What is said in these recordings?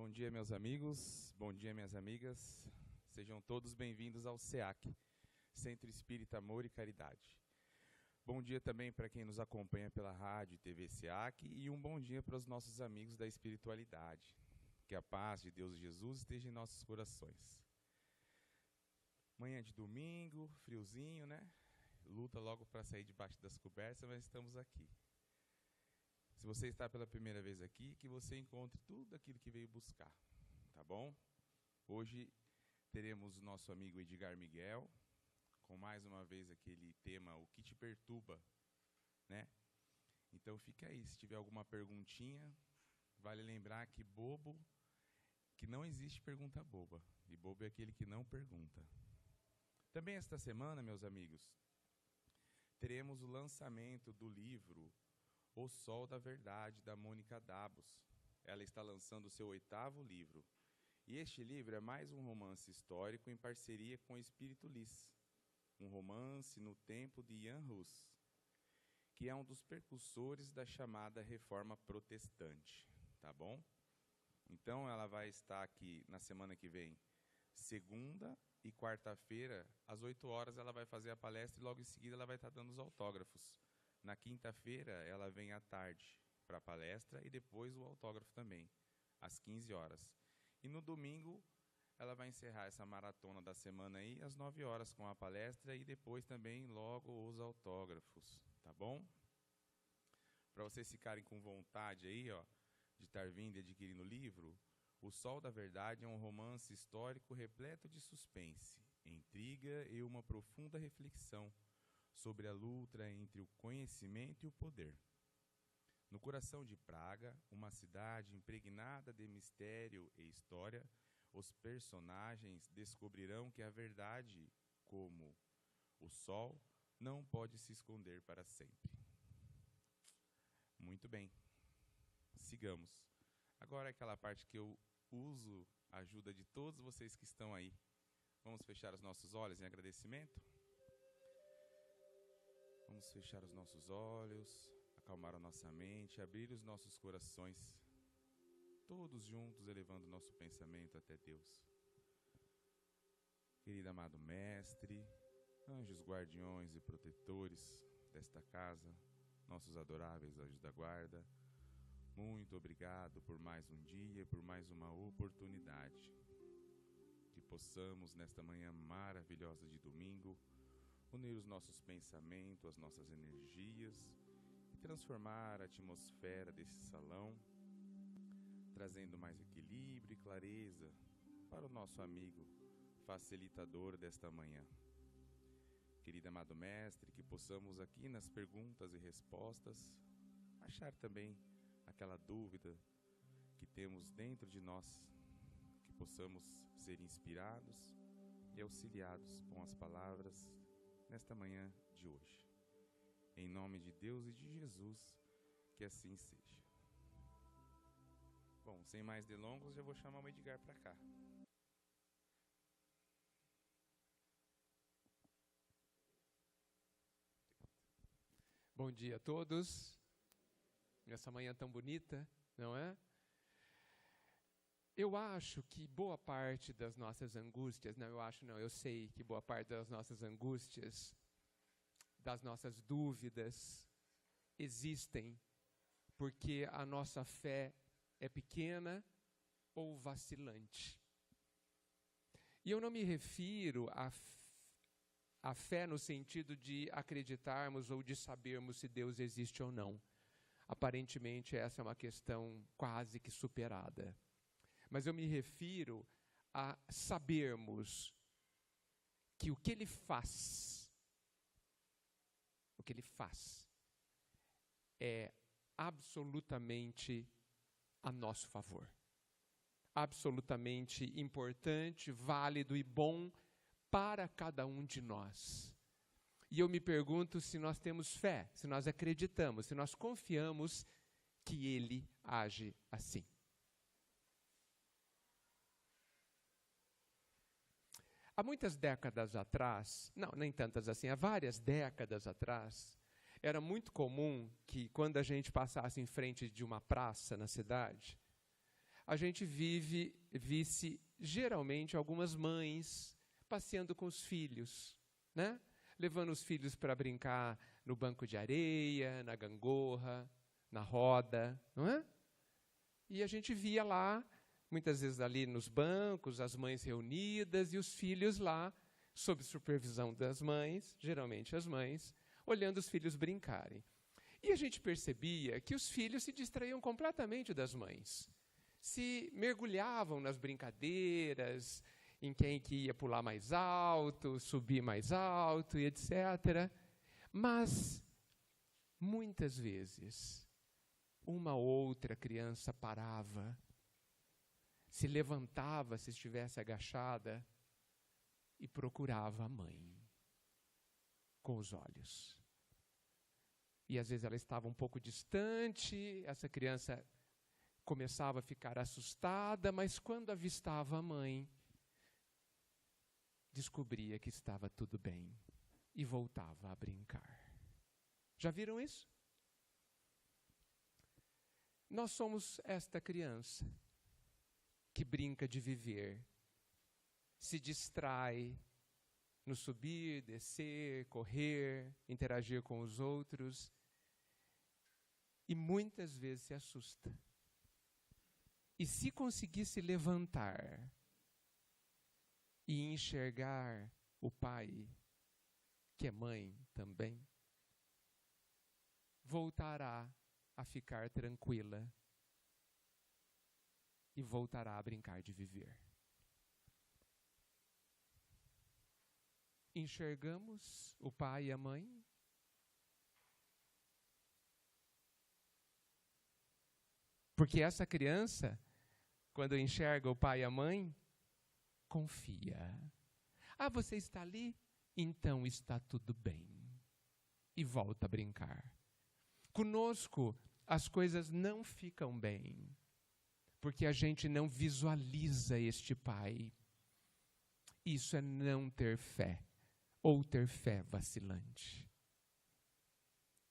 Bom dia, meus amigos, bom dia, minhas amigas. Sejam todos bem-vindos ao SEAC, Centro Espírita Amor e Caridade. Bom dia também para quem nos acompanha pela rádio e TV SEAC e um bom dia para os nossos amigos da espiritualidade. Que a paz de Deus e Jesus esteja em nossos corações. Manhã de domingo, friozinho, né? Luta logo para sair debaixo das cobertas, mas estamos aqui. Se você está pela primeira vez aqui, que você encontre tudo aquilo que veio buscar, tá bom? Hoje teremos o nosso amigo Edgar Miguel, com mais uma vez aquele tema, o que te perturba, né? Então fica aí, se tiver alguma perguntinha, vale lembrar que não existe pergunta boba, e bobo é aquele que não pergunta. Também esta semana, meus amigos, teremos o lançamento do livro O Sol da Verdade, da Mônica Dabos. Ela está lançando o seu 8º livro. E este livro é mais um romance histórico em parceria com o Espírito Lis. Um romance no tempo de Jan Hus, que é um dos precursores da chamada Reforma Protestante. Tá bom? Então, ela vai estar aqui na semana que vem, segunda e quarta-feira, às 8 horas, ela vai fazer a palestra e logo em seguida ela vai estar dando os autógrafos. Na quinta-feira, ela vem à tarde para a palestra e depois o autógrafo também, às 15 horas. E no domingo, ela vai encerrar essa maratona da semana aí, às 9 horas com a palestra e depois também logo os autógrafos, tá bom? Para vocês ficarem com vontade aí, ó, de estar vindo e adquirindo o livro, O Sol da Verdade é um romance histórico repleto de suspense, intriga e uma profunda reflexão sobre a luta entre o conhecimento e o poder. No coração de Praga, uma cidade impregnada de mistério e história, os personagens descobrirão que a verdade, como o sol, não pode se esconder para sempre. Muito bem, sigamos. Agora é aquela parte que eu uso a ajuda de todos vocês que estão aí. Vamos fechar os nossos olhos em agradecimento? Vamos fechar os nossos olhos, acalmar a nossa mente, abrir os nossos corações, todos juntos elevando nosso pensamento até Deus. Querido amado Mestre, anjos guardiões e protetores desta casa, nossos adoráveis anjos da guarda, muito obrigado por mais um dia, por mais uma oportunidade. Que possamos, nesta manhã maravilhosa de domingo, unir os nossos pensamentos, as nossas energias e transformar a atmosfera desse salão, trazendo mais equilíbrio e clareza para o nosso amigo facilitador desta manhã. Querido amado Mestre, que possamos aqui nas perguntas e respostas achar também aquela dúvida que temos dentro de nós, que possamos ser inspirados e auxiliados com as palavras nesta manhã de hoje. Em nome de Deus e de Jesus, que assim seja. Bom, sem mais delongas, já vou chamar o Edgar para cá. Bom dia a todos. Nessa manhã tão bonita, não é? Eu acho que boa parte das nossas angústias, eu sei que boa parte das nossas angústias, das nossas dúvidas, existem porque a nossa fé é pequena ou vacilante. E eu não me refiro à fé no sentido de acreditarmos ou de sabermos se Deus existe ou não. Aparentemente essa é uma questão quase que superada. Mas eu me refiro a sabermos que o que Ele faz é absolutamente a nosso favor. Absolutamente importante, válido e bom para cada um de nós. E eu me pergunto se nós temos fé, se nós acreditamos, se nós confiamos que Ele age assim. Há muitas décadas atrás, nem tantas assim, há várias décadas atrás, era muito comum que quando a gente passasse em frente de uma praça na cidade, a gente visse geralmente algumas mães passeando com os filhos, né? Levando os filhos para brincar no banco de areia, na gangorra, na roda, não é? E a gente via lá, muitas vezes ali nos bancos, as mães reunidas e os filhos lá, sob supervisão das mães, geralmente as mães, olhando os filhos brincarem. E a gente percebia que os filhos se distraíam completamente das mães. Se mergulhavam nas brincadeiras, em quem que ia pular mais alto, subir mais alto e etc. Mas, muitas vezes, uma outra criança parava, se levantava se estivesse agachada e procurava a mãe com os olhos. E às vezes ela estava um pouco distante, essa criança começava a ficar assustada, mas quando avistava a mãe, descobria que estava tudo bem e voltava a brincar. Já viram isso? Nós somos esta criança que brinca de viver, se distrai no subir, descer, correr, interagir com os outros e muitas vezes se assusta. E se conseguisse levantar e enxergar o pai, que é mãe também, voltará a ficar tranquila e voltará a brincar de viver. Enxergamos o pai e a mãe? Porque essa criança, quando enxerga o pai e a mãe, confia. Ah, você está ali? Então está tudo bem. E volta a brincar. Conosco, as coisas não ficam bem, porque a gente não visualiza este pai. Isso é não ter fé, ou ter fé vacilante.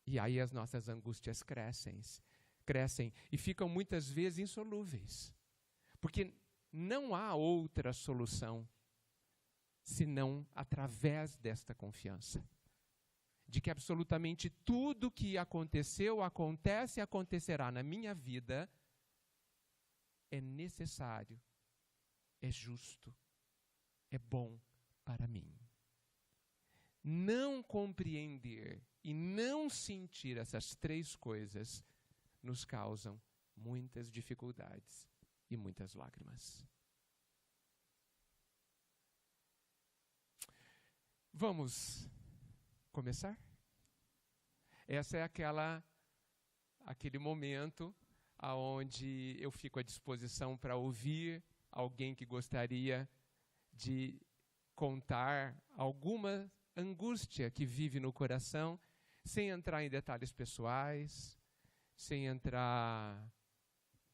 E aí as nossas angústias crescem e ficam muitas vezes insolúveis, porque não há outra solução senão através desta confiança, de que absolutamente tudo que aconteceu, acontece e acontecerá na minha vida é necessário, é justo, é bom para mim. Não compreender e não sentir essas três coisas nos causam muitas dificuldades e muitas lágrimas. Vamos começar? Essa é aquele momento aonde eu fico à disposição para ouvir alguém que gostaria de contar alguma angústia que vive no coração, sem entrar em detalhes pessoais, sem entrar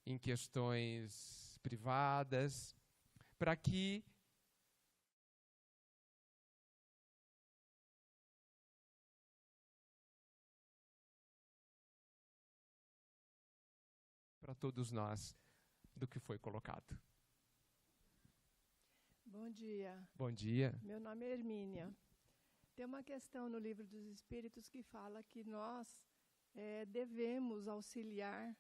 em questões privadas, para que para todos nós do que foi colocado. Bom dia. Bom dia. Meu nome é Hermínia. Tem uma questão no Livro dos Espíritos que fala que nós devemos auxiliar,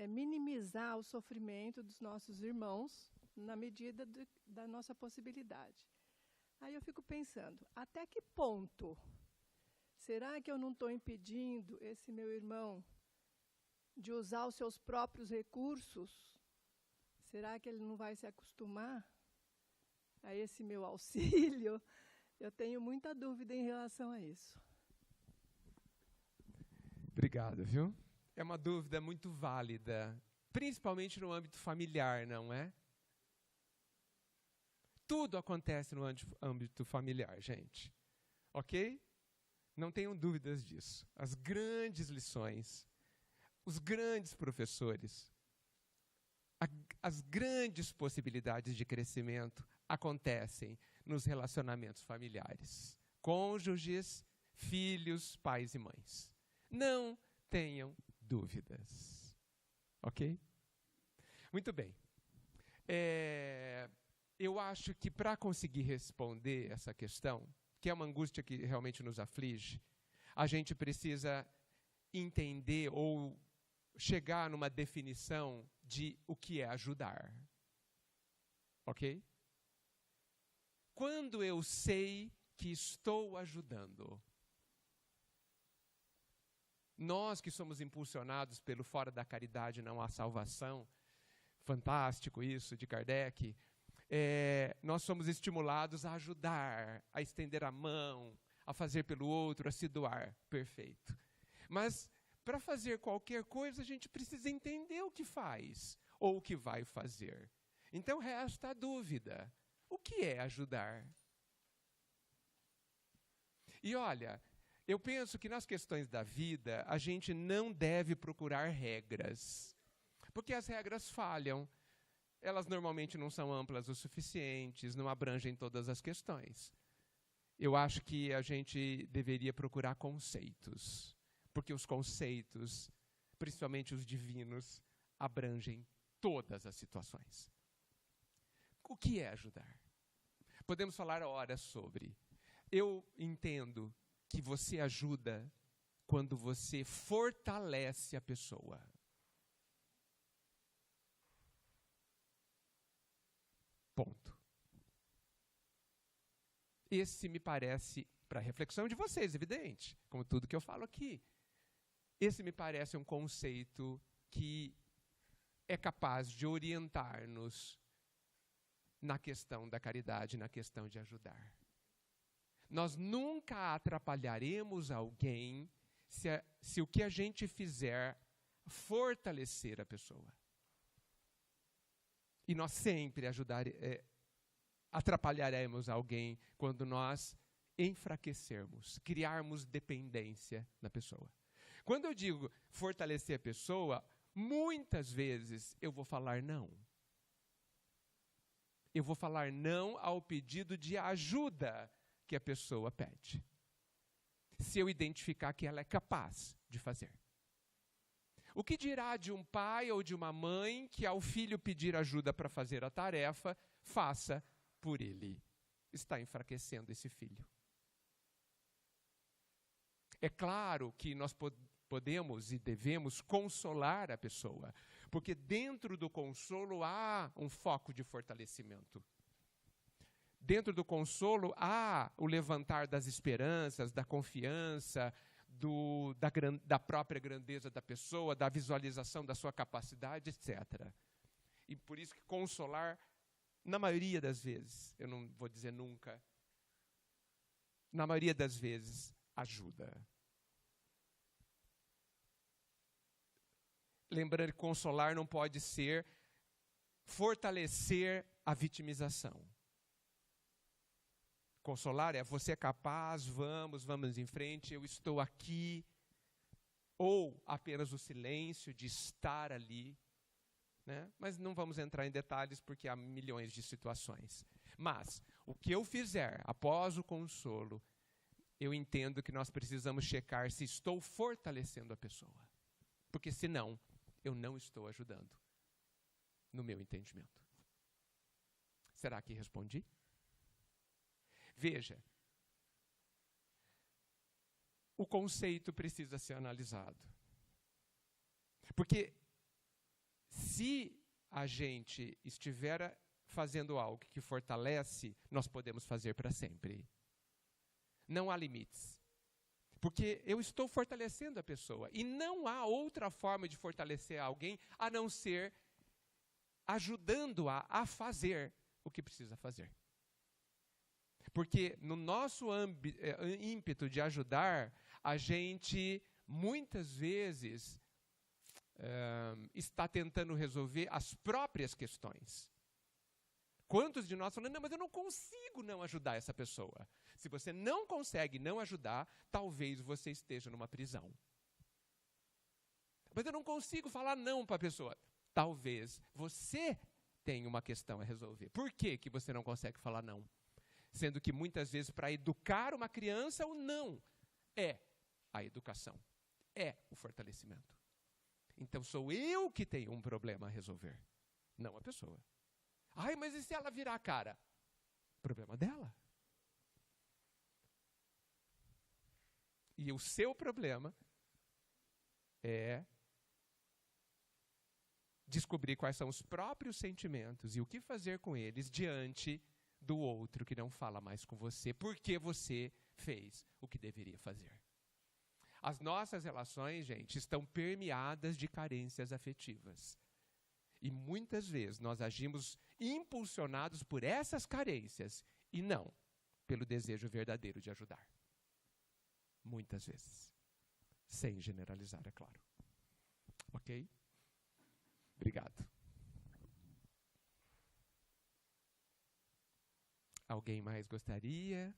minimizar o sofrimento dos nossos irmãos na medida da nossa possibilidade. Aí eu fico pensando, até que ponto será que eu não estou impedindo esse meu irmão de usar os seus próprios recursos? Será que ele não vai se acostumar a esse meu auxílio? Eu tenho muita dúvida em relação a isso. Obrigado, viu? É uma dúvida muito válida, principalmente no âmbito familiar, não é? Tudo acontece no âmbito familiar, gente. Ok? Não tenham dúvidas disso. As grandes lições, os grandes professores, as grandes possibilidades de crescimento acontecem nos relacionamentos familiares. Cônjuges, filhos, pais e mães. Não tenham dúvidas. Ok? Muito bem. Eu acho que para conseguir responder essa questão, que é uma angústia que realmente nos aflige, a gente precisa entender ou chegar numa definição de o que é ajudar. Ok? Quando eu sei que estou ajudando, nós que somos impulsionados pelo fora da caridade não há salvação, fantástico isso de Kardec, nós somos estimulados a ajudar, a estender a mão, a fazer pelo outro, a se doar. Perfeito. Mas para fazer qualquer coisa a gente precisa entender o que faz ou o que vai fazer. Então resta a dúvida, o que é ajudar? E olha, eu penso que nas questões da vida, a gente não deve procurar regras, porque as regras falham. Elas normalmente não são amplas o suficientes, não abrangem todas as questões. Eu acho que a gente deveria procurar conceitos, porque os conceitos, principalmente os divinos, abrangem todas as situações. O que é ajudar? Podemos falar horas sobre. Eu entendo que você ajuda quando você fortalece a pessoa. Ponto. Esse me parece, para a reflexão de vocês, evidente, como tudo que eu falo aqui, esse me parece um conceito que é capaz de orientar-nos na questão da caridade, na questão de ajudar. Nós nunca atrapalharemos alguém se o que a gente fizer fortalecer a pessoa. E nós sempre atrapalharemos alguém quando nós enfraquecermos, criarmos dependência na pessoa. Quando eu digo fortalecer a pessoa, muitas vezes eu vou falar não. Eu vou falar não ao pedido de ajuda que a pessoa pede, se eu identificar que ela é capaz de fazer. O que dirá de um pai ou de uma mãe que ao filho pedir ajuda para fazer a tarefa, faça por ele? Está enfraquecendo esse filho. É claro que nós podemos e devemos consolar a pessoa, porque dentro do consolo há um foco de fortalecimento. Dentro do consolo há o levantar das esperanças, da confiança, da própria grandeza da pessoa, da visualização da sua capacidade, etc. E por isso que consolar, na maioria das vezes, eu não vou dizer nunca, na maioria das vezes, ajuda. Lembrando que consolar não pode ser fortalecer a vitimização. Consolar é você é capaz, vamos em frente, eu estou aqui. Ou apenas o silêncio de estar ali. Né? Mas não vamos entrar em detalhes porque há milhões de situações. Mas o que eu fizer após o consolo, eu entendo que nós precisamos checar se estou fortalecendo a pessoa. Porque senão, eu não estou ajudando, no meu entendimento. Será que respondi? Veja, o conceito precisa ser analisado. Porque se a gente estiver fazendo algo que fortalece, nós podemos fazer para sempre. Não há limites. Porque eu estou fortalecendo a pessoa. E não há outra forma de fortalecer alguém a não ser ajudando-a a fazer o que precisa fazer. Porque no nosso ímpeto de ajudar, a gente muitas vezes está tentando resolver as próprias questões. Quantos de nós falam, não, mas eu não consigo não ajudar essa pessoa. Se você não consegue não ajudar, talvez você esteja numa prisão. Mas eu não consigo falar não para a pessoa. Talvez você tenha uma questão a resolver. Por que que você não consegue falar não? Sendo que muitas vezes para educar uma criança, o não é a educação, é o fortalecimento. Então sou eu que tenho um problema a resolver. não a pessoa. Ai, mas e se ela virar a cara? Problema dela. E o seu problema é descobrir quais são os próprios sentimentos e o que fazer com eles diante do outro que não fala mais com você, porque você fez o que deveria fazer. As nossas relações, gente, estão permeadas de carências afetivas. E muitas vezes nós agimos impulsionados por essas carências e não pelo desejo verdadeiro de ajudar. Muitas vezes. Sem generalizar, é claro. Ok? Obrigado. Alguém mais gostaria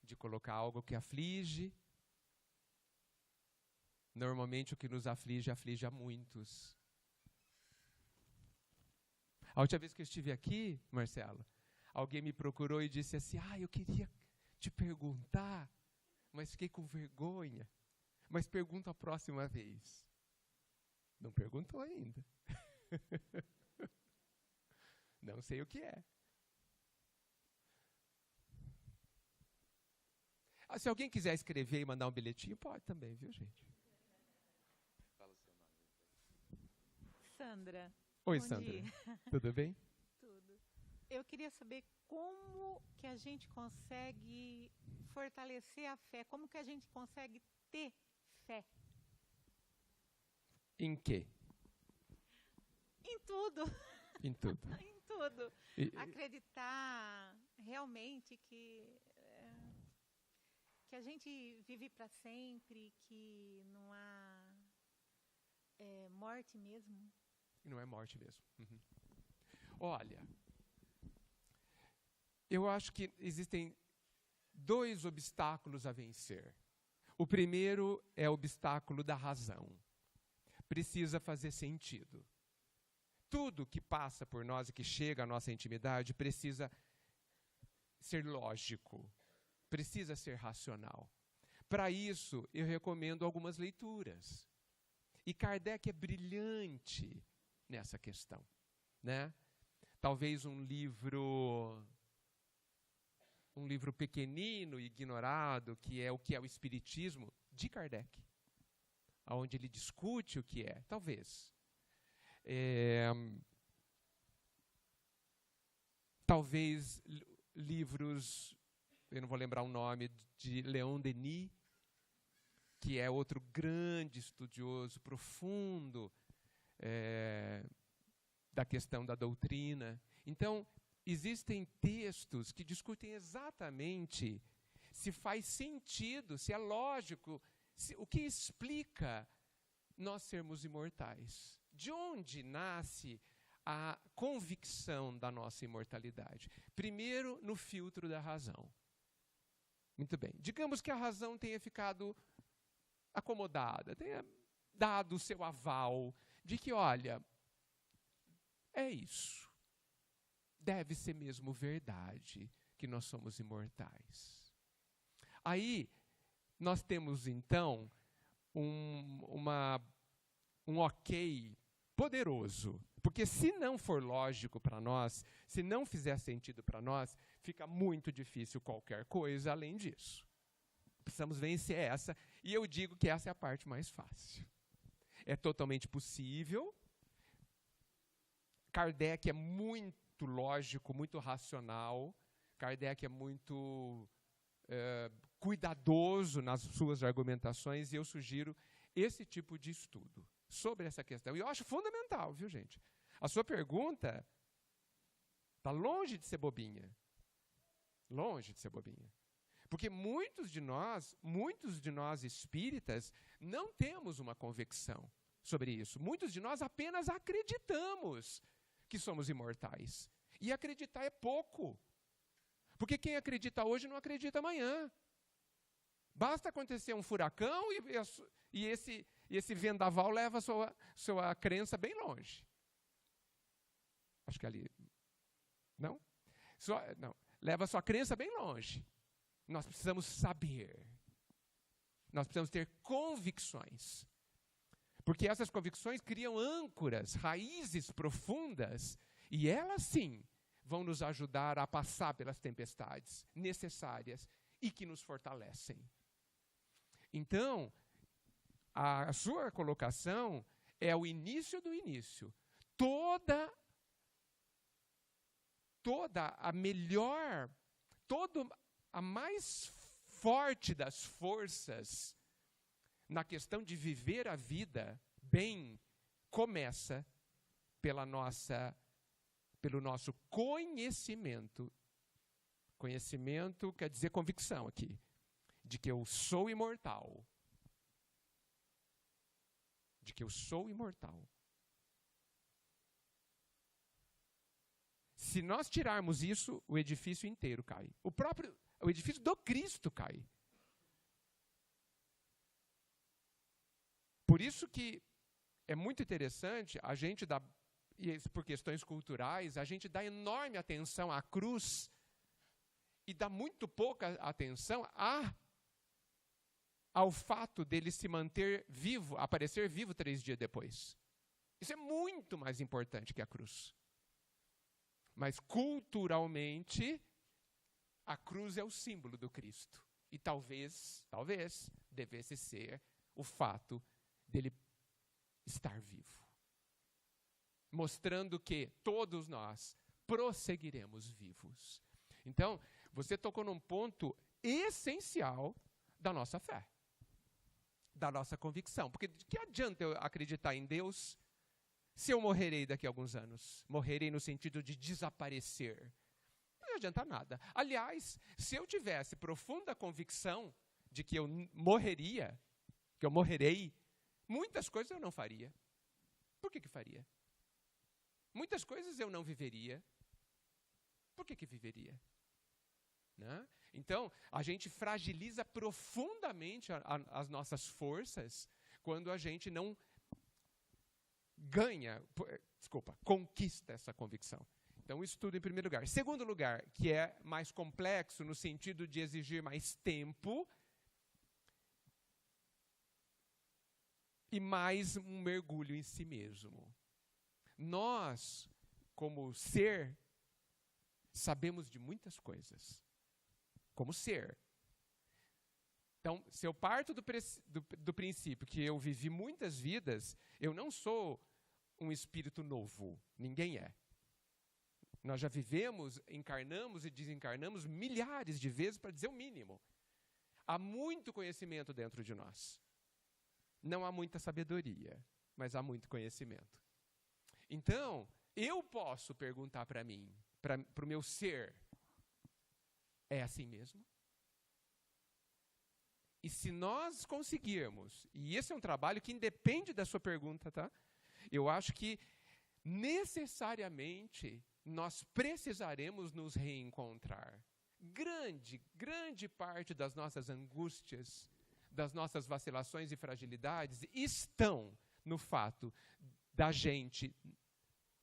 de colocar algo que aflige? Normalmente o que nos aflige, aflige a muitos. A última vez que eu estive aqui, Marcelo, alguém me procurou e disse assim, eu queria te perguntar, mas fiquei com vergonha. Mas pergunto a próxima vez. Não perguntou ainda. Não sei o que é. Se alguém quiser escrever e mandar um bilhetinho, pode também, viu, gente? Fala o seu nome. Sandra. Oi, Bom Sandra. dia. Tudo bem? Tudo. Eu queria saber como que a gente consegue fortalecer a fé, como que a gente consegue ter fé. Em quê? Em tudo. Em tudo. Em tudo. Acreditar realmente que a gente vive para sempre, que não há morte mesmo. Não é morte mesmo. Uhum. Olha, eu acho que existem 2 obstáculos a vencer. O primeiro é o obstáculo da razão. Precisa fazer sentido. Tudo que passa por nós e que chega à nossa intimidade precisa ser lógico, precisa ser racional. Para isso, eu recomendo algumas leituras. E Kardec é brilhante nessa questão, né? Talvez um livro pequenino e ignorado, que é o Espiritismo, de Kardec, onde ele discute o que é, talvez. Talvez livros, eu não vou lembrar o nome, de Leon Denis, que é outro grande estudioso, profundo, da questão da doutrina. Então, existem textos que discutem exatamente se faz sentido, se é lógico, o que explica nós sermos imortais. De onde nasce a convicção da nossa imortalidade? Primeiro, no filtro da razão. Muito bem. Digamos que a razão tenha ficado acomodada, tenha dado o seu aval de que, olha, é isso. Deve ser mesmo verdade que nós somos imortais. Aí, nós temos, então, um ok poderoso. Porque se não for lógico para nós, se não fizer sentido para nós, fica muito difícil qualquer coisa além disso. Precisamos vencer essa, e eu digo que essa é a parte mais fácil. É totalmente possível. Kardec é muito lógico, muito racional. Kardec é muito cuidadoso nas suas argumentações, e eu sugiro esse tipo de estudo sobre essa questão. E eu acho fundamental, viu, gente? A sua pergunta está longe de ser bobinha. Longe de ser bobinha. Porque muitos de nós espíritas, não temos uma convicção sobre isso. Muitos de nós apenas acreditamos que somos imortais. E acreditar é pouco. Porque quem acredita hoje não acredita amanhã. Basta acontecer um furacão e esse vendaval leva a sua crença bem longe. Acho que ali... Não? Não. Leva a sua crença bem longe. Nós precisamos saber. Nós precisamos ter convicções. Porque essas convicções criam âncoras, raízes profundas, e elas sim vão nos ajudar a passar pelas tempestades necessárias e que nos fortalecem. Então, a sua colocação é o início do início. Toda a melhor, toda a mais forte das forças na questão de viver a vida bem, começa pelo nosso conhecimento. Conhecimento quer dizer convicção aqui, de que eu sou imortal. De que eu sou imortal. Se nós tirarmos isso, o edifício inteiro cai. O edifício do Cristo cai. Por isso que é muito interessante a gente dar, e por questões culturais, a gente dá enorme atenção à cruz e dá muito pouca atenção ao fato dele se manter vivo, aparecer vivo 3 dias depois. Isso é muito mais importante que a cruz. Mas culturalmente, a cruz é o símbolo do Cristo. E talvez devesse ser o fato dele estar vivo. Mostrando que todos nós prosseguiremos vivos. Então, você tocou num ponto essencial da nossa fé, da nossa convicção. Porque de que adianta eu acreditar em Deus se eu morrerei daqui a alguns anos? Morrerei no sentido de desaparecer. Não adianta nada. Aliás, se eu tivesse profunda convicção de que eu morreria, que eu morrerei, muitas coisas eu não faria. Por que faria? Muitas coisas eu não viveria. Por que viveria? Né? Então, a gente fragiliza profundamente as nossas forças quando a gente não conquista essa convicção. Então, isso tudo em primeiro lugar. Segundo lugar, que é mais complexo no sentido de exigir mais tempo e mais um mergulho em si mesmo. Nós, como ser, sabemos de muitas coisas. Como ser. Então, se eu parto do princípio que eu vivi muitas vidas, eu não sou um espírito novo. Ninguém é. Nós já vivemos, encarnamos e desencarnamos milhares de vezes, para dizer o mínimo. Há muito conhecimento dentro de nós. Não há muita sabedoria, mas há muito conhecimento. Então, eu posso perguntar para mim, para o meu ser, é assim mesmo? E se nós conseguirmos, e esse é um trabalho que independe da sua pergunta, tá? Eu acho que necessariamente nós precisaremos nos reencontrar. Grande parte das nossas angústias, das nossas vacilações e fragilidades estão no fato da gente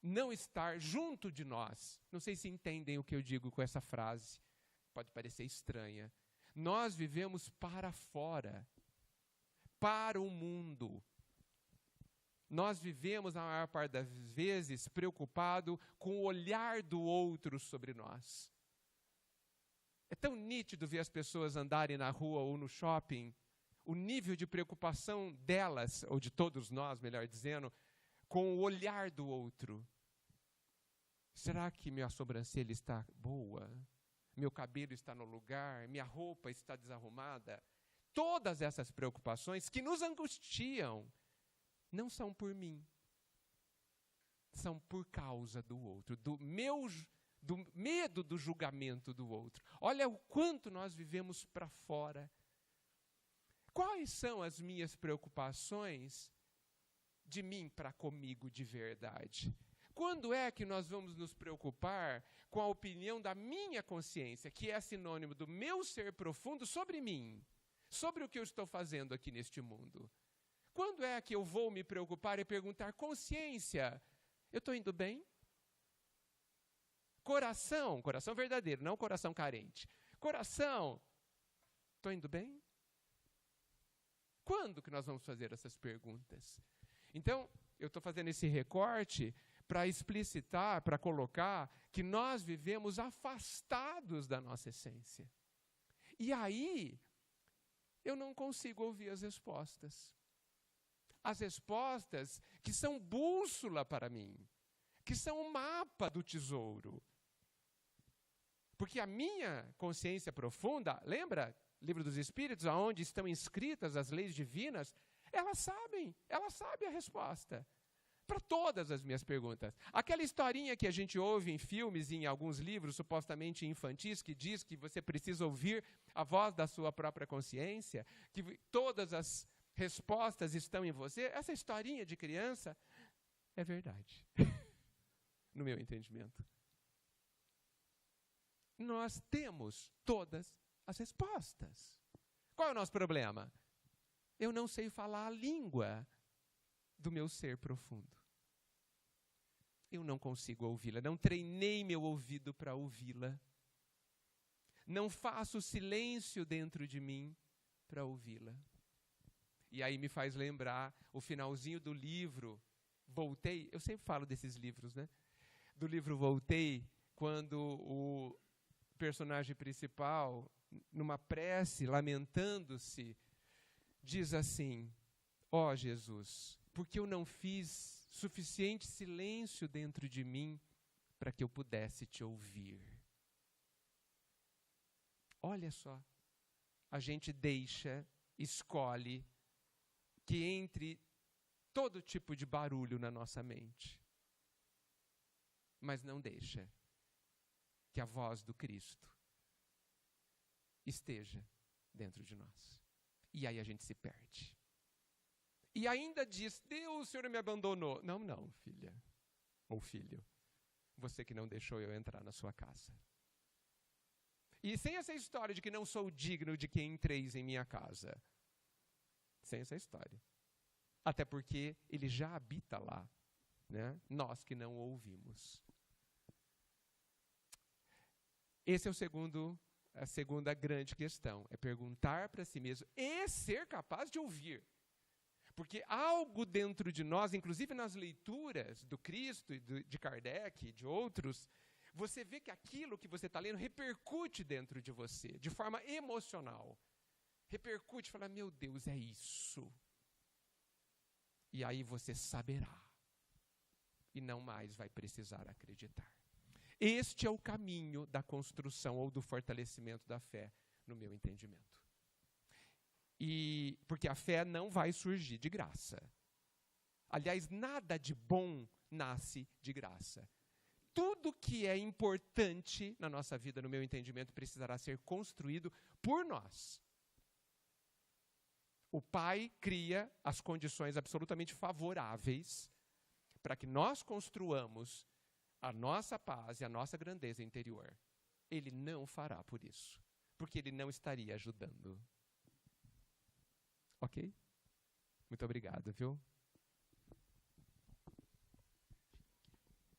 não estar junto de nós. Não sei se entendem o que eu digo com essa frase. Pode parecer estranha. Nós vivemos para fora, para o mundo. Nós vivemos, a maior parte das vezes, preocupado com o olhar do outro sobre nós. É tão nítido ver as pessoas andarem na rua ou no shopping, o nível de preocupação delas, ou de todos nós, melhor dizendo, com o olhar do outro. Será que minha sobrancelha está boa? Meu cabelo está no lugar? Minha roupa está desarrumada? Todas essas preocupações que nos angustiam não são por mim. São por causa do outro, do medo do julgamento do outro. Olha o quanto nós vivemos para fora. Quais são as minhas preocupações de mim para comigo de verdade? Quando é que nós vamos nos preocupar com a opinião da minha consciência, que é sinônimo do meu ser profundo sobre mim, sobre o que eu estou fazendo aqui neste mundo? Quando é que eu vou me preocupar e perguntar, consciência, eu estou indo bem? Coração verdadeiro, não coração carente. Coração, estou indo bem? Quando que nós vamos fazer essas perguntas? Então, eu estou fazendo esse recorte para explicitar, para colocar que nós vivemos afastados da nossa essência. E aí, eu não consigo ouvir as respostas. As respostas que são bússola para mim, que são o mapa do tesouro. Porque a minha consciência profunda, lembra, Livro dos Espíritos, onde estão inscritas as leis divinas, ela sabe a resposta para todas as minhas perguntas. Aquela historinha que a gente ouve em filmes e em alguns livros supostamente infantis, que diz que você precisa ouvir a voz da sua própria consciência, que todas as respostas estão em você, essa historinha de criança é verdade, no meu entendimento. Nós temos todas as respostas. Qual é o nosso problema? Eu não sei falar a língua do meu ser profundo. Eu não consigo ouvi-la, não treinei meu ouvido para ouvi-la. Não faço silêncio dentro de mim para ouvi-la. E aí me faz lembrar o finalzinho do livro Voltei. Eu sempre falo desses livros, né? Do livro Voltei, quando o personagem principal, numa prece, lamentando-se, diz assim: ó Jesus, porque eu não fiz suficiente silêncio dentro de mim para que eu pudesse te ouvir. Olha só, a gente escolhe que entre todo tipo de barulho na nossa mente, mas não deixa que a voz do Cristo esteja dentro de nós. E aí a gente se perde. E ainda diz: Deus, o Senhor me abandonou. Não, não, filha ou filho, você que não deixou eu entrar na sua casa. E sem essa história de que não sou digno de que entreis em minha casa. Sem essa história. Até porque ele já habita lá, né? Nós que não o ouvimos. Esse é a segunda grande questão. É perguntar para si mesmo e ser capaz de ouvir. Porque algo dentro de nós, inclusive nas leituras do Cristo e de Kardec e de outros, você vê que aquilo que você está lendo repercute dentro de você, de forma emocional. Repercute, fala: meu Deus, é isso. E aí você saberá. E não mais vai precisar acreditar. Este é o caminho da construção ou do fortalecimento da fé, no meu entendimento. E porque a fé não vai surgir de graça. Aliás, nada de bom nasce de graça. Tudo que é importante na nossa vida, no meu entendimento, precisará ser construído por nós. O Pai cria as condições absolutamente favoráveis para que nós construamos a nossa paz e a nossa grandeza interior. Ele não fará por isso, porque ele não estaria ajudando. Ok? Muito obrigado, viu?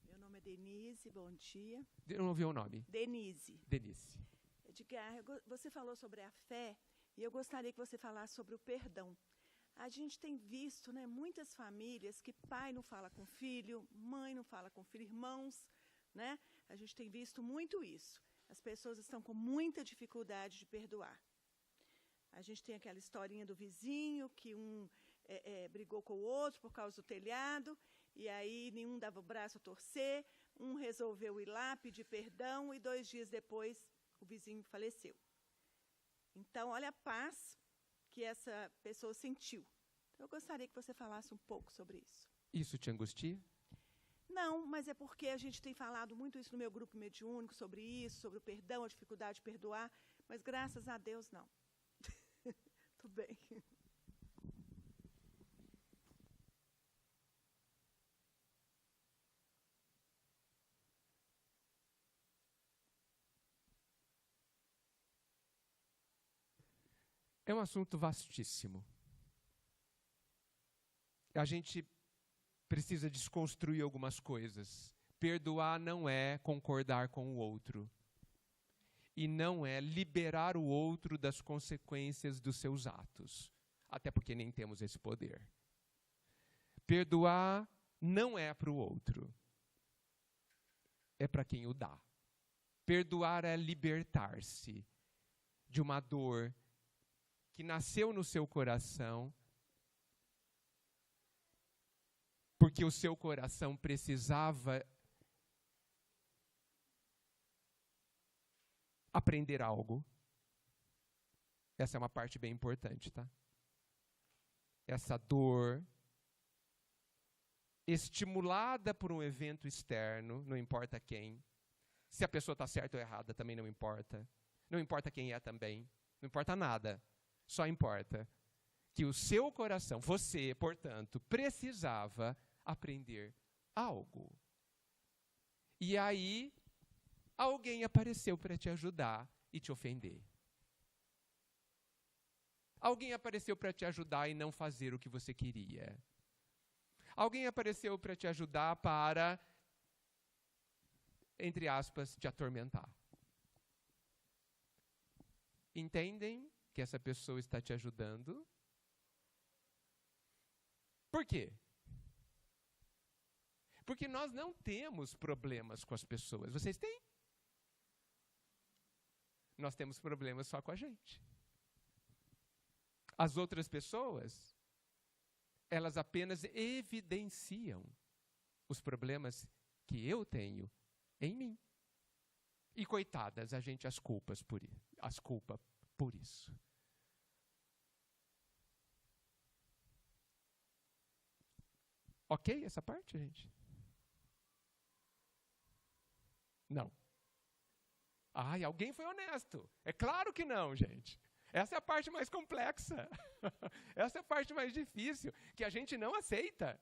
Meu nome é Denise, bom dia. Eu não ouvi o nome. Denise. Denise. Edgar, você falou sobre a fé e eu gostaria que você falasse sobre o perdão. A gente tem visto, né, muitas famílias que pai não fala com filho, mãe não fala com filho, irmãos, né? A gente tem visto muito isso. As pessoas estão com muita dificuldade de perdoar. A gente tem aquela historinha do vizinho, que um brigou com o outro por causa do telhado, e aí nenhum dava o braço a torcer, um resolveu ir lá pedir perdão, e 2 dias depois o vizinho faleceu. Então, olha a paz que essa pessoa sentiu. Eu gostaria que você falasse um pouco sobre isso. Isso te angustia? Não, mas é porque a gente tem falado muito isso no meu grupo mediúnico, sobre isso, sobre o perdão, a dificuldade de perdoar, mas graças a Deus não. Tudo bem. É um assunto vastíssimo. A gente precisa desconstruir algumas coisas. Perdoar não é concordar com o outro. E não é liberar o outro das consequências dos seus atos. Até porque nem temos esse poder. Perdoar não é para o outro, é para quem o dá. Perdoar é libertar-se de uma dor que nasceu no seu coração, porque o seu coração precisava aprender algo. Essa é uma parte bem importante, tá? Essa dor, estimulada por um evento externo, não importa quem. Se a pessoa está certa ou errada, também não importa. Não importa quem é também. Não importa nada. Só importa que o seu coração, você, portanto, precisava aprender algo. E aí, alguém apareceu para te ajudar e te ofender. Alguém apareceu para te ajudar e não fazer o que você queria. Alguém apareceu para te ajudar para, entre aspas, te atormentar. Entendem que essa pessoa está te ajudando? Por quê? Porque nós não temos problemas com as pessoas. Vocês têm? Nós temos problemas só com a gente. As outras pessoas, elas apenas evidenciam os problemas que eu tenho em mim. E coitadas, a gente as culpa por isso. Ok essa parte, gente? Não. Ai, alguém foi honesto. É claro que não, gente. Essa é a parte mais complexa. Essa é a parte mais difícil, que a gente não aceita.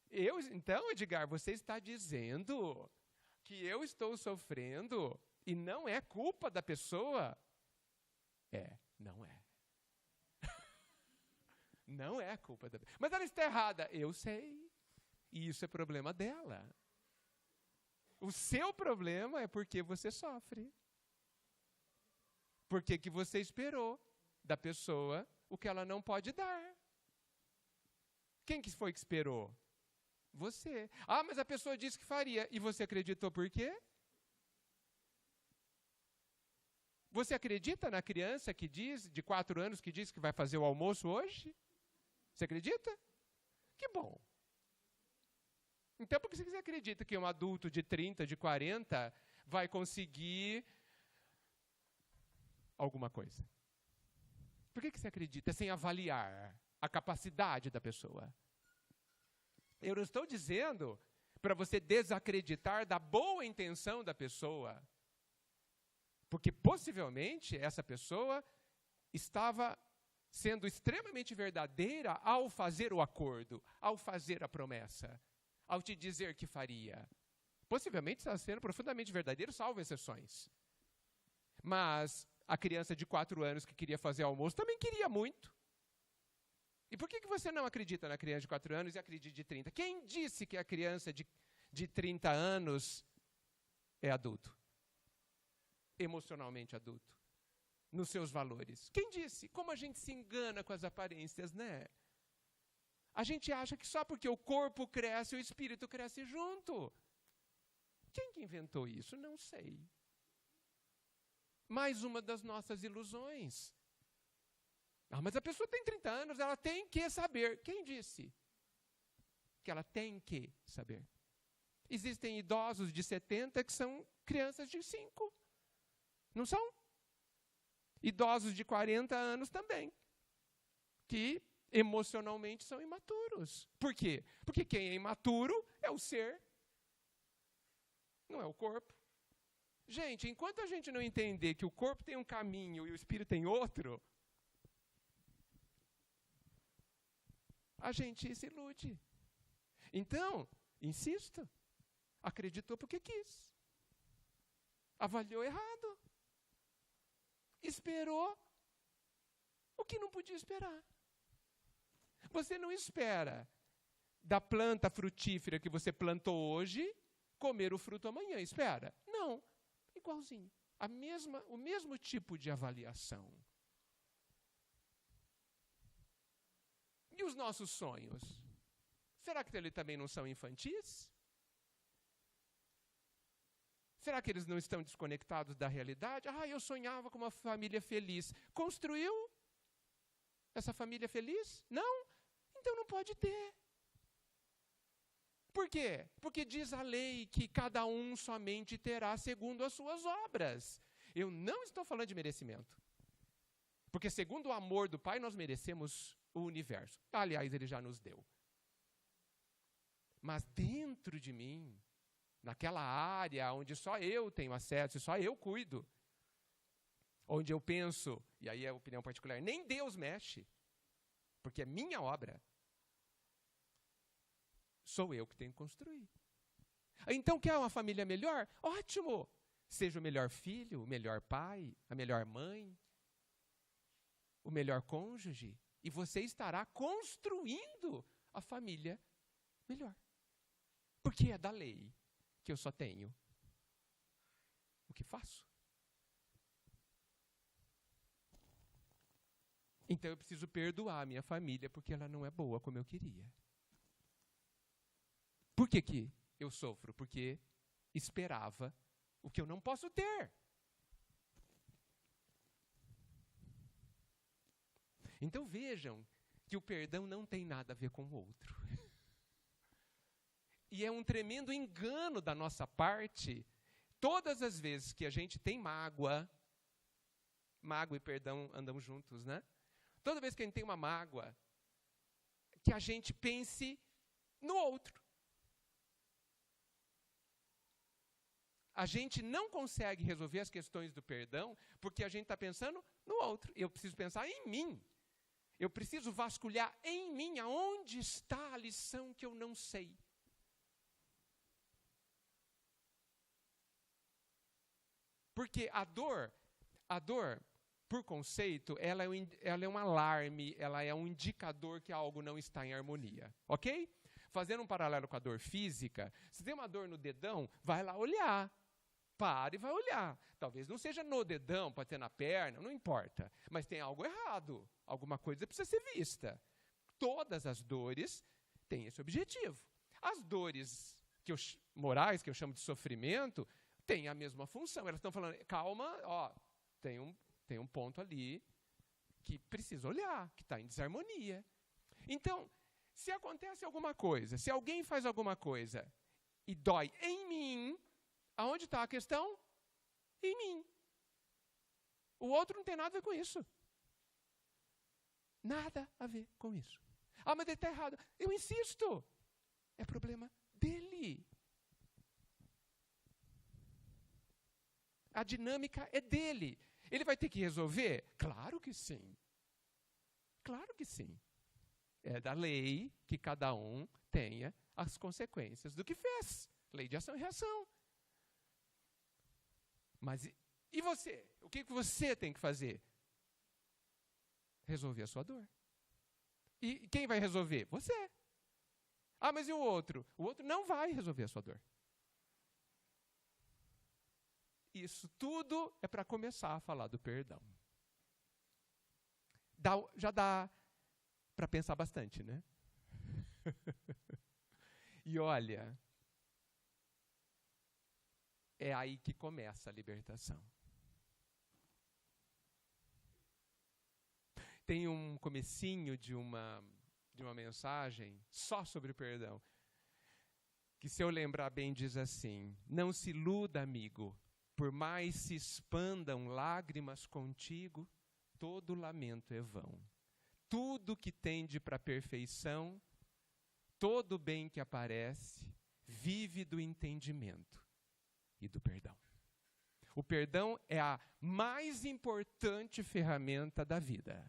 Então, Edgar, você está dizendo que eu estou sofrendo e não é culpa da pessoa? Não é. Não é culpa da pessoa. Mas ela está errada. Eu sei. E isso é problema dela. O seu problema é porque você sofre. Por que você esperou da pessoa o que ela não pode dar? Quem que foi que esperou? Você. Ah, mas a pessoa disse que faria. E você acreditou por quê? Você acredita na criança que diz, de 4 anos, que diz que vai fazer o almoço hoje? Você acredita? Que bom. Então, por que você acredita que um adulto de 30, de 40, vai conseguir alguma coisa? Por que você acredita sem avaliar a capacidade da pessoa? Eu não estou dizendo para você desacreditar da boa intenção da pessoa, porque possivelmente essa pessoa estava sendo extremamente verdadeira ao fazer o acordo, ao fazer a promessa, ao te dizer que faria. Possivelmente está sendo profundamente verdadeiro, salvo exceções. Mas a criança de 4 anos que queria fazer almoço também queria muito. E por que você não acredita na criança de 4 anos e acredita de 30? Quem disse que a criança de 30 anos é adulto? Emocionalmente adulto? Nos seus valores? Quem disse? Como a gente se engana com as aparências, né? A gente acha que só porque o corpo cresce, o espírito cresce junto. Quem que inventou isso? Não sei. Mais uma das nossas ilusões. Ah, mas a pessoa tem 30 anos, ela tem que saber. Quem disse que ela tem que saber? Existem idosos de 70 que são crianças de 5. Não são? Idosos de 40 anos também, que emocionalmente são imaturos. Por quê? Porque quem é imaturo é o ser, não é o corpo. Gente, enquanto a gente não entender que o corpo tem um caminho e o espírito tem outro, a gente se ilude. Então, insisto, acreditou porque quis. Avaliou errado. Esperou o que não podia esperar. Você não espera da planta frutífera que você plantou hoje comer o fruto amanhã. Espera. Não. Igualzinho. O mesmo tipo de avaliação. E os nossos sonhos? Será que eles também não são infantis? Será que eles não estão desconectados da realidade? Eu sonhava com uma família feliz. Construiu essa família feliz? Não? Então não pode ter. Por quê? Porque diz a lei que cada um somente terá segundo as suas obras. Eu não estou falando de merecimento. Porque segundo o amor do Pai, nós merecemos o universo. Aliás, Ele já nos deu. Mas dentro de mim, naquela área onde só eu tenho acesso e só eu cuido, onde eu penso, e aí é opinião particular, nem Deus mexe, porque é minha obra, sou eu que tenho que construir. Então, quer uma família melhor? Ótimo! Seja o melhor filho, o melhor pai, a melhor mãe, o melhor cônjuge, e você estará construindo a família melhor. Porque é da lei que eu só tenho o que faço. Então eu preciso perdoar a minha família porque ela não é boa como eu queria. Por que eu sofro? Porque esperava o que eu não posso ter. Então vejam que o perdão não tem nada a ver com o outro. E é um tremendo engano da nossa parte, todas as vezes que a gente tem mágoa e perdão andam juntos, né? Toda vez que a gente tem uma mágoa, que a gente pense no outro. A gente não consegue resolver as questões do perdão porque a gente está pensando no outro. Eu preciso pensar em mim. Eu preciso vasculhar em mim aonde está a lição que eu não sei. Porque a dor, por conceito, ela é um alarme, ela é um indicador que algo não está em harmonia, ok? Fazendo um paralelo com a dor física, se tem uma dor no dedão, vai lá olhar. Para e vai olhar. Talvez não seja no dedão, pode ter na perna, não importa. Mas tem algo errado. Alguma coisa precisa ser vista. Todas as dores têm esse objetivo. As dores morais, que eu chamo de sofrimento, têm a mesma função. Elas estão falando, calma, tem um ponto ali que precisa olhar, que está em desarmonia. Então, se acontece alguma coisa, se alguém faz alguma coisa e dói em mim, aonde está a questão? Em mim. O outro não tem nada a ver com isso. Nada a ver com isso. Mas ele está errado. Eu insisto. É problema dele. A dinâmica é dele. Ele vai ter que resolver? Claro que sim. Claro que sim. É da lei que cada um tenha as consequências do que fez. Lei de ação e reação. Mas e você? O que você tem que fazer? Resolver a sua dor. E quem vai resolver? Você. Mas e o outro? O outro não vai resolver a sua dor. Isso tudo é para começar a falar do perdão. Já dá para pensar bastante, né? E olha, é aí que começa a libertação. Tem um comecinho de uma mensagem só sobre o perdão, que se eu lembrar bem diz assim: não se iluda, amigo, por mais se expandam lágrimas contigo, todo lamento é vão. Tudo que tende para a perfeição, todo bem que aparece, vive do entendimento e do perdão. O perdão é a mais importante ferramenta da vida.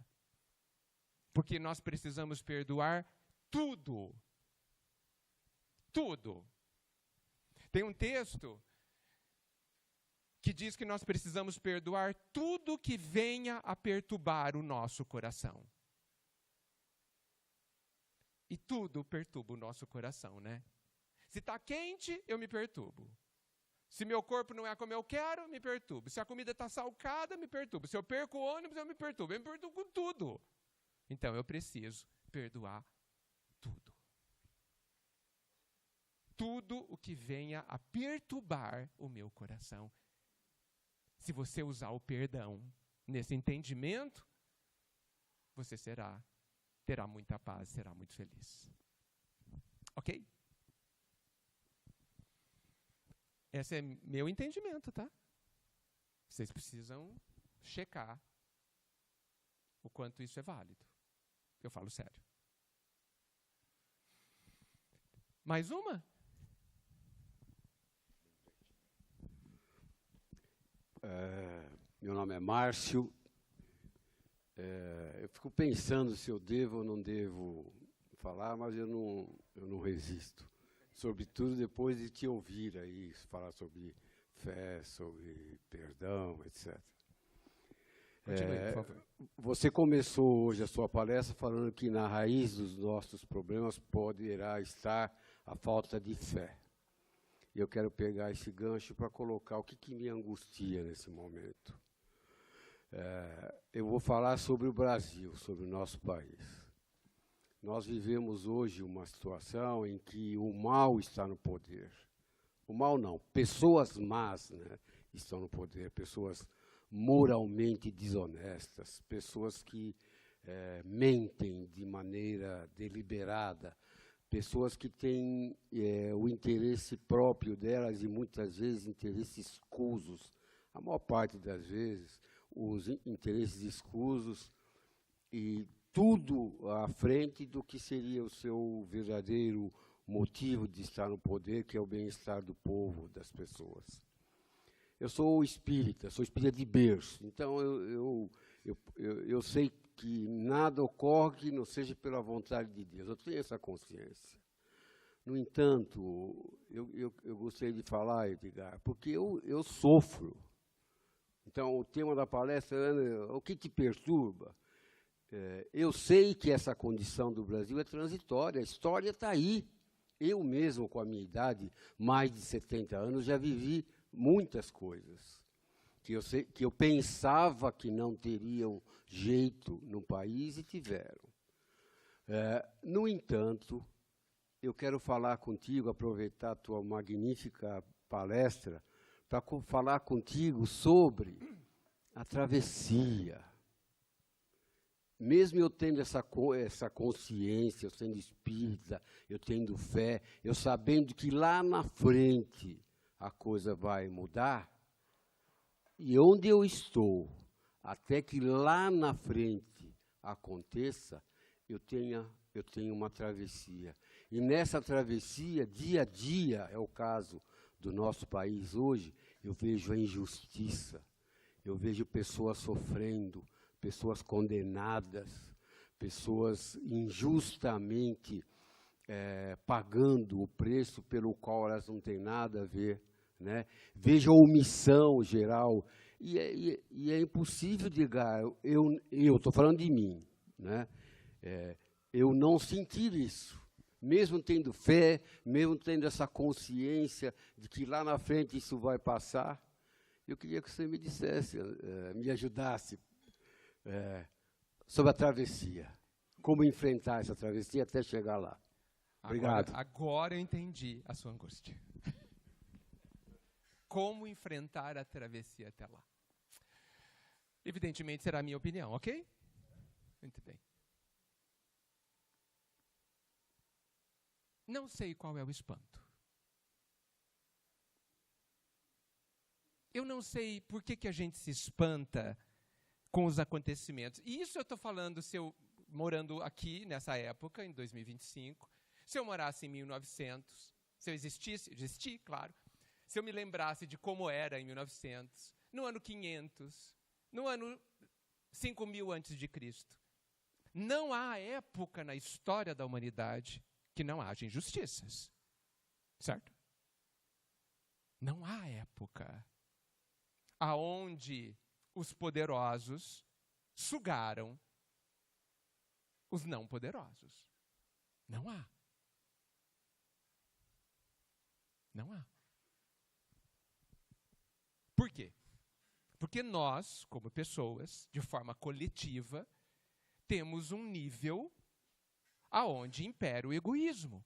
Porque nós precisamos perdoar tudo. Tudo. Tem um texto que diz que nós precisamos perdoar tudo que venha a perturbar o nosso coração. E tudo perturba o nosso coração, né? Se está quente, eu me perturbo. Se meu corpo não é como eu quero, me perturbo. Se a comida está salgada, me perturbo. Se eu perco o ônibus, eu me perturbo. Eu me perturbo com tudo. Então, eu preciso perdoar tudo. Tudo o que venha a perturbar o meu coração. Se você usar o perdão nesse entendimento, você terá muita paz, será muito feliz. Ok? Esse é meu entendimento, tá? Vocês precisam checar o quanto isso é válido. Eu falo sério. Mais uma? Meu nome é Márcio. Eu fico pensando se eu devo ou não devo falar, mas eu não resisto. Sobretudo depois de te ouvir aí falar sobre fé, sobre perdão, etc. Continue, por favor. Você começou hoje a sua palestra falando que na raiz dos nossos problemas poderá estar a falta de fé. E eu quero pegar esse gancho para colocar o que me angustia nesse momento. Eu vou falar sobre o Brasil, sobre o nosso país. Nós vivemos hoje uma situação em que o mal está no poder. O mal não, pessoas más, né, estão no poder, pessoas moralmente desonestas, pessoas que mentem de maneira deliberada, pessoas que têm o interesse próprio delas e muitas vezes interesses escusos. A maior parte das vezes, os interesses escusos e tudo à frente do que seria o seu verdadeiro motivo de estar no poder, que é o bem-estar do povo, das pessoas. Eu sou espírita de berço, então eu sei que nada ocorre que não seja pela vontade de Deus. Eu tenho essa consciência. No entanto, eu gostaria de falar, Edgar, porque eu sofro. Então, o tema da palestra é o que te perturba. Eu sei que essa condição do Brasil é transitória, a história está aí. Eu mesmo, com a minha idade, mais de 70 anos, já vivi muitas coisas que eu pensava que não teriam jeito no país e tiveram. No entanto, eu quero falar contigo, aproveitar a tua magnífica palestra, para falar contigo sobre a travessia. Mesmo eu tendo essa consciência, eu sendo espírita, eu tendo fé, eu sabendo que lá na frente a coisa vai mudar, e onde eu estou, até que lá na frente aconteça, eu tenho uma travessia. E nessa travessia, dia a dia, é o caso do nosso país hoje, eu vejo a injustiça, eu vejo pessoas sofrendo, pessoas condenadas, pessoas injustamente pagando o preço pelo qual elas não têm nada a ver, né? Vejo a omissão geral, e é impossível, dizer, eu estou falando de mim, né? Eu não sentir isso, mesmo tendo fé, mesmo tendo essa consciência de que lá na frente isso vai passar. Eu queria que você me dissesse, me ajudasse sobre a travessia. Como enfrentar essa travessia até chegar lá. Obrigado. Agora eu entendi a sua angústia. Como enfrentar a travessia até lá. Evidentemente será a minha opinião, ok? Muito bem. Não sei qual é o espanto. Eu não sei por que a gente se espanta com os acontecimentos. E isso eu estou falando se eu morando aqui nessa época, em 2025, se eu morasse em 1900, se eu existi, claro, se eu me lembrasse de como era em 1900, no ano 500, no ano 5000 antes de Cristo. Não há época na história da humanidade que não haja injustiças. Certo? Não há época aonde os poderosos sugaram os não poderosos. Não há. Não há. Por quê? Porque nós, como pessoas, de forma coletiva, temos um nível aonde impera o egoísmo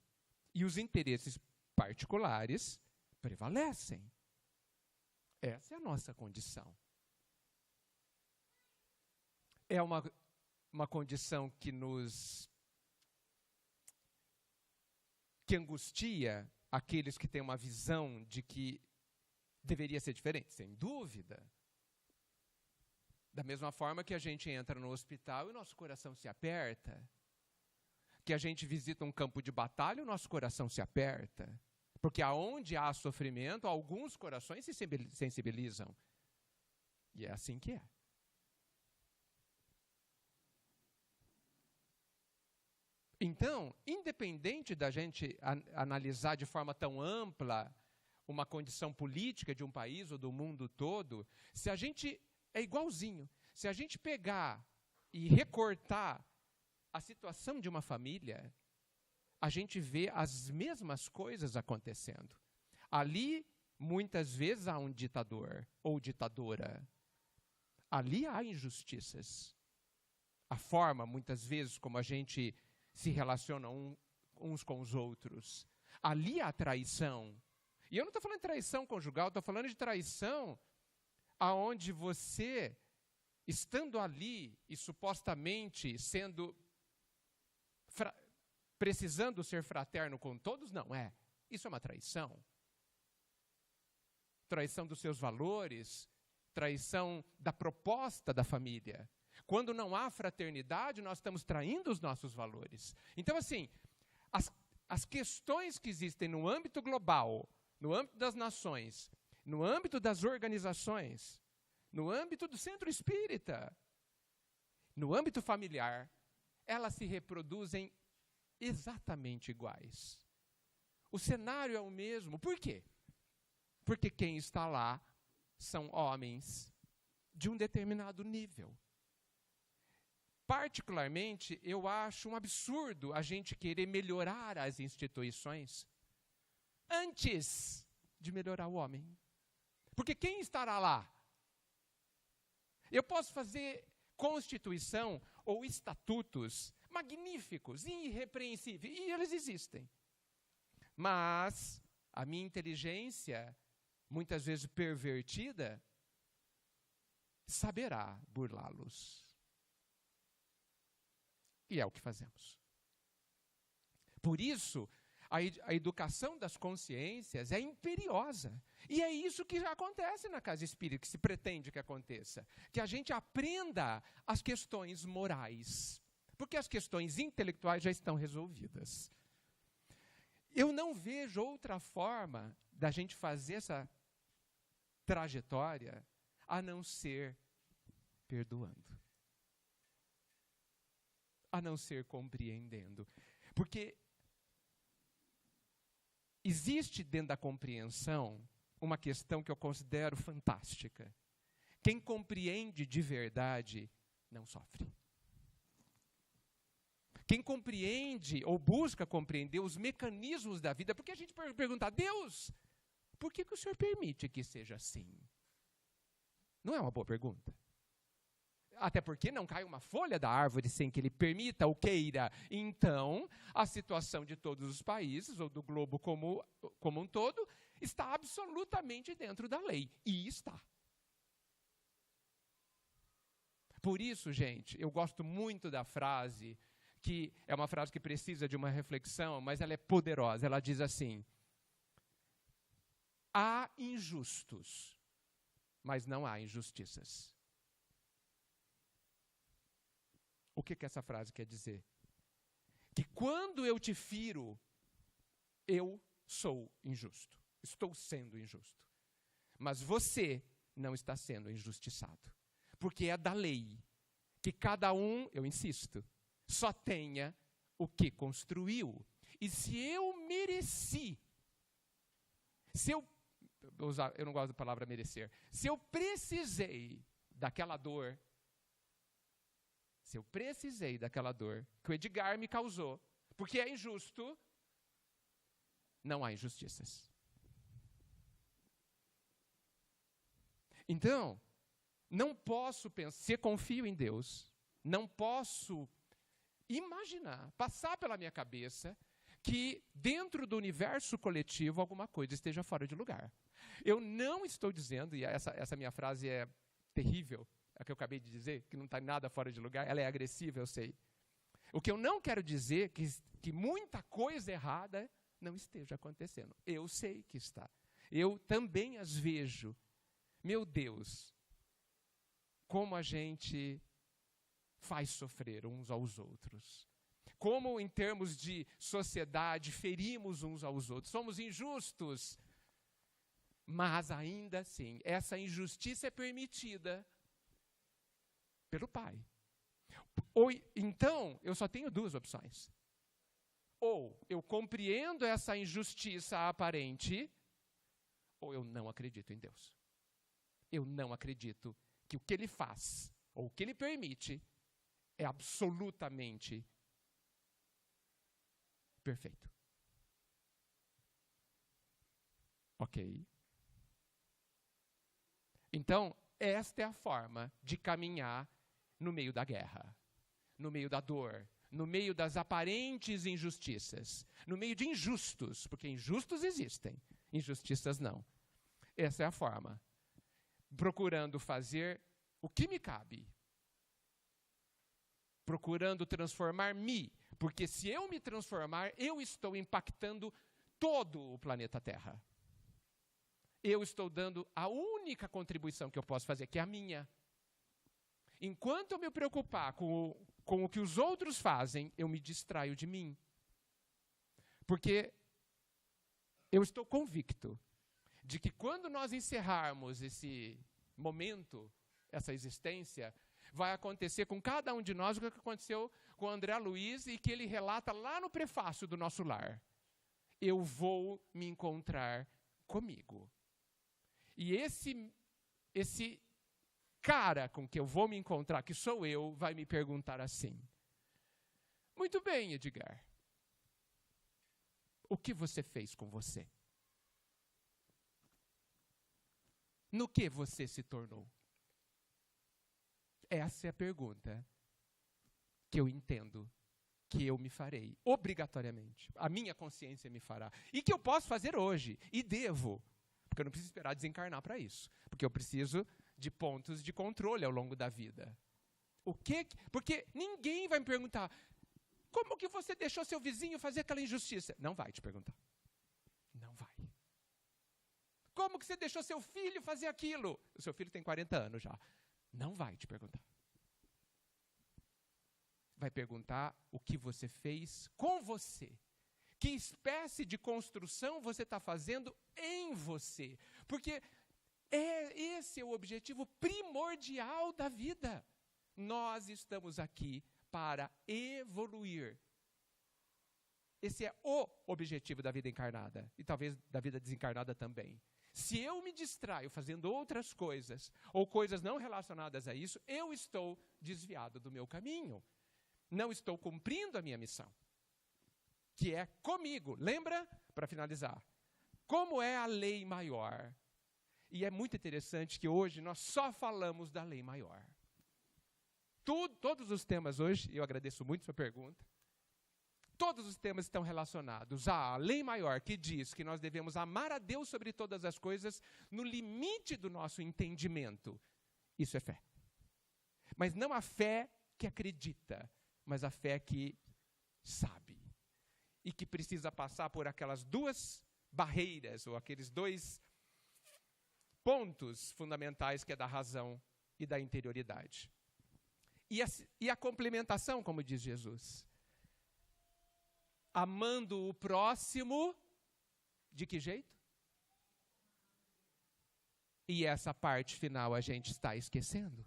e os interesses particulares prevalecem. Essa é a nossa condição. É uma condição que angustia aqueles que têm uma visão de que deveria ser diferente, sem dúvida. Da mesma forma que a gente entra no hospital e o nosso coração se aperta, que a gente visita um campo de batalha e o nosso coração se aperta, porque aonde há sofrimento, alguns corações se sensibilizam. E é assim que é. Então, independente da gente analisar de forma tão ampla uma condição política de um país ou do mundo todo, se a gente é igualzinho, se a gente pegar e recortar a situação de uma família, a gente vê as mesmas coisas acontecendo. Ali, muitas vezes, há um ditador ou ditadora. Ali há injustiças. A forma, muitas vezes, como a gente se relacionam uns com os outros. Ali há traição. E eu não estou falando de traição conjugal, estou falando de traição aonde você, estando ali e supostamente precisando ser fraterno com todos, não é. Isso é uma traição. Traição dos seus valores, traição da proposta da família. Quando não há fraternidade, nós estamos traindo os nossos valores. Então, assim, as questões que existem no âmbito global, no âmbito das nações, no âmbito das organizações, no âmbito do centro espírita, no âmbito familiar, elas se reproduzem exatamente iguais. O cenário é o mesmo. Por quê? Porque quem está lá são homens de um determinado nível. Particularmente, eu acho um absurdo a gente querer melhorar as instituições antes de melhorar o homem. Porque quem estará lá? Eu posso fazer constituição ou estatutos magníficos, irrepreensíveis, e eles existem. Mas a minha inteligência, muitas vezes pervertida, saberá burlá-los. E é o que fazemos. Por isso, a educação das consciências é imperiosa. E é isso que já acontece na casa espírita, que se pretende que aconteça. Que a gente aprenda as questões morais. Porque as questões intelectuais já estão resolvidas. Eu não vejo outra forma da gente fazer essa trajetória a não ser perdoando. A não ser compreendendo. Porque existe dentro da compreensão uma questão que eu considero fantástica. Quem compreende de verdade não sofre. Quem compreende ou busca compreender os mecanismos da vida, porque a gente pergunta a Deus, por que o Senhor permite que seja assim? Não é uma boa pergunta. Até porque não cai uma folha da árvore sem que ele permita ou queira. Então, a situação de todos os países, ou do globo como um todo, está absolutamente dentro da lei. E está. Por isso, gente, eu gosto muito da frase, que é uma frase que precisa de uma reflexão, mas ela é poderosa. Ela diz assim: há injustos, mas não há injustiças. O que essa frase quer dizer? Que quando eu te firo, eu sou injusto. Estou sendo injusto. Mas você não está sendo injustiçado. Porque é da lei que cada um, eu insisto, só tenha o que construiu. E se eu mereci, eu não gosto da palavra merecer, se eu precisei daquela dor, se eu precisei daquela dor que o Edgar me causou, porque é injusto, não há injustiças. Então, não posso pensar, se confio em Deus, não posso imaginar, passar pela minha cabeça que dentro do universo coletivo alguma coisa esteja fora de lugar. Eu não estou dizendo, e essa minha frase é terrível, a que eu acabei de dizer, que não está nada fora de lugar, ela é agressiva, eu sei. O que eu não quero dizer é que muita coisa errada não esteja acontecendo. Eu sei que está. Eu também as vejo. Meu Deus, como a gente faz sofrer uns aos outros. Como, em termos de sociedade, ferimos uns aos outros. Somos injustos. Mas, ainda assim, essa injustiça é permitida pelo Pai. Então, eu só tenho duas opções. Ou eu compreendo essa injustiça aparente, ou eu não acredito em Deus. Eu não acredito que o que Ele faz, ou o que Ele permite, é absolutamente perfeito. Ok? Então, esta é a forma de caminhar no meio da guerra, no meio da dor, no meio das aparentes injustiças, no meio de injustos, porque injustos existem, injustiças não. Essa é a forma. Procurando fazer o que me cabe. Procurando transformar-me, porque se eu me transformar, eu estou impactando todo o planeta Terra. Eu estou dando a única contribuição que eu posso fazer, que é a minha. Enquanto eu me preocupar com o que os outros fazem, eu me distraio de mim. Porque eu estou convicto de que quando nós encerrarmos esse momento, essa existência, vai acontecer com cada um de nós o que aconteceu com o André Luiz e que ele relata lá no prefácio do Nosso Lar. Eu vou me encontrar comigo. E esse cara com que eu vou me encontrar, que sou eu, vai me perguntar assim: muito bem, Edgar, o que você fez com você? No que você se tornou? Essa é a pergunta que eu entendo que eu me farei, obrigatoriamente. A minha consciência me fará. E que eu posso fazer hoje, e devo, porque eu não preciso esperar desencarnar para isso. Porque eu preciso de pontos de controle ao longo da vida. Porque ninguém vai me perguntar: como que você deixou seu vizinho fazer aquela injustiça? Não vai te perguntar. Não vai. Como que você deixou seu filho fazer aquilo? O seu filho tem 40 anos já. Não vai te perguntar. Vai perguntar o que você fez com você. Que espécie de construção você está fazendo em você. Porque esse é o objetivo primordial da vida. Nós estamos aqui para evoluir. Esse é o objetivo da vida encarnada. E talvez da vida desencarnada também. Se eu me distraio fazendo outras coisas, ou coisas não relacionadas a isso, eu estou desviado do meu caminho. Não estou cumprindo a minha missão, que é comigo. Lembra? Para finalizar. Como é a lei maior? E é muito interessante que hoje nós só falamos da lei maior. Todos os temas hoje, e eu agradeço muito sua pergunta, todos os temas estão relacionados à lei maior, que diz que nós devemos amar a Deus sobre todas as coisas no limite do nosso entendimento. Isso é fé. Mas não a fé que acredita, mas a fé que sabe. E que precisa passar por aquelas duas barreiras, ou aqueles dois pontos fundamentais, que é da razão e da interioridade. E a complementação, como diz Jesus. Amando o próximo, de que jeito? E essa parte final a gente está esquecendo.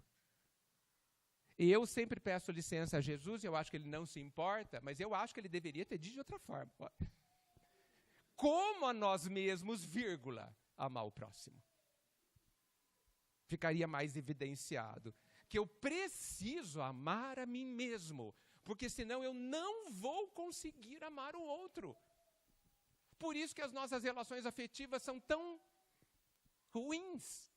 E eu sempre peço licença a Jesus, eu acho que ele não se importa, mas eu acho que ele deveria ter dito de outra forma. Como a nós mesmos, vírgula, amar o próximo. Ficaria mais evidenciado que eu preciso amar a mim mesmo, porque senão eu não vou conseguir amar o outro. Por isso que as nossas relações afetivas são tão ruins.